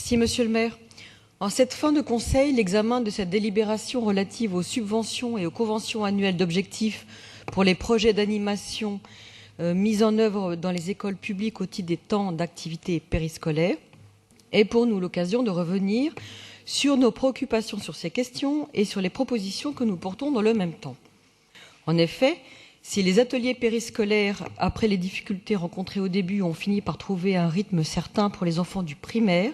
Merci, Monsieur le maire. En cette fin de conseil, l'examen de cette délibération relative aux subventions et aux conventions annuelles d'objectifs pour les projets d'animation mis en œuvre dans les écoles publiques au titre des temps d'activité périscolaire est pour nous l'occasion de revenir sur nos préoccupations sur ces questions et sur les propositions que nous portons dans le même temps. En effet, si les ateliers périscolaires, après les difficultés rencontrées au début, ont fini par trouver un rythme certain pour les enfants du primaire,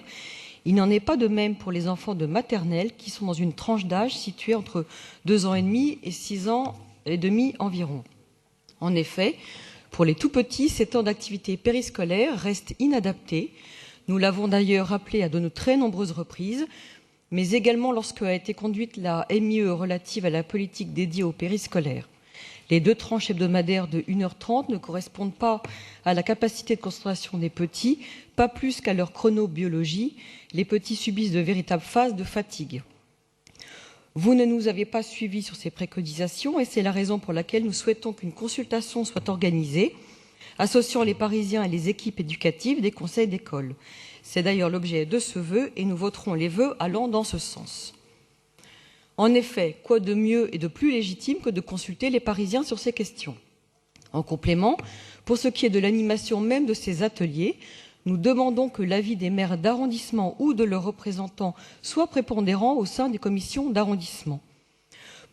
il n'en est pas de même pour les enfants de maternelle qui sont dans une tranche d'âge située entre 2 ans et demi et 6 ans et demi environ. En effet, pour les tout-petits, ces temps d'activité périscolaire restent inadaptés. Nous l'avons d'ailleurs rappelé à de très nombreuses reprises, mais également lorsque a été conduite la MIE relative à la politique dédiée au périscolaire. Les 2 tranches hebdomadaires de 1h30 ne correspondent pas à la capacité de concentration des petits, pas plus qu'à leur chronobiologie. Les petits subissent de véritables phases de fatigue. Vous ne nous avez pas suivis sur ces préconisations et c'est la raison pour laquelle nous souhaitons qu'une consultation soit organisée, associant les Parisiens et les équipes éducatives des conseils d'école. C'est d'ailleurs l'objet de ce vœu et nous voterons les vœux allant dans ce sens. En effet, quoi de mieux et de plus légitime que de consulter les Parisiens sur ces questions? En complément, pour ce qui est de l'animation même de ces ateliers, nous demandons que l'avis des maires d'arrondissement ou de leurs représentants soit prépondérant au sein des commissions d'arrondissement.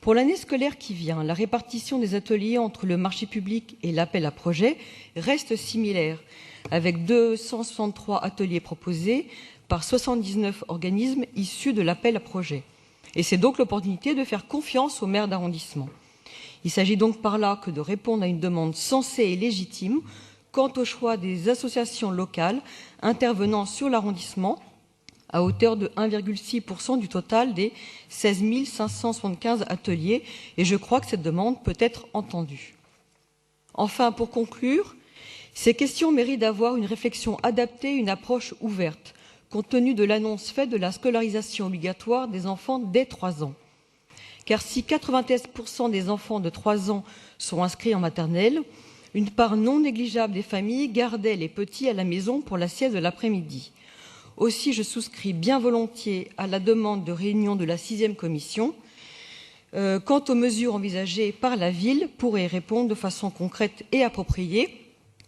Pour l'année scolaire qui vient, la répartition des ateliers entre le marché public et l'appel à projets reste similaire, avec 263 ateliers proposés par 79 organismes issus de l'appel à projets. Et c'est donc l'opportunité de faire confiance aux maires d'arrondissement. Il s'agit donc par là que de répondre à une demande sensée et légitime quant au choix des associations locales intervenant sur l'arrondissement à hauteur de 1,6% du total des 16 575 ateliers. Et je crois que cette demande peut être entendue. Enfin, pour conclure, ces questions méritent d'avoir une réflexion adaptée, une approche ouverte, compte tenu de l'annonce faite de la scolarisation obligatoire des enfants dès 3 ans. Car si 93% des enfants de 3 ans sont inscrits en maternelle, une part non négligeable des familles gardait les petits à la maison pour la sieste de l'après-midi. Aussi, je souscris bien volontiers à la demande de réunion de la 6e commission. Quant aux mesures envisagées par la ville pour y répondre de façon concrète et appropriée,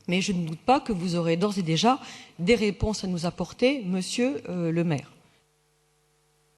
mais je ne doute pas que vous aurez d'ores et déjà des réponses à nous apporter, monsieur le maire.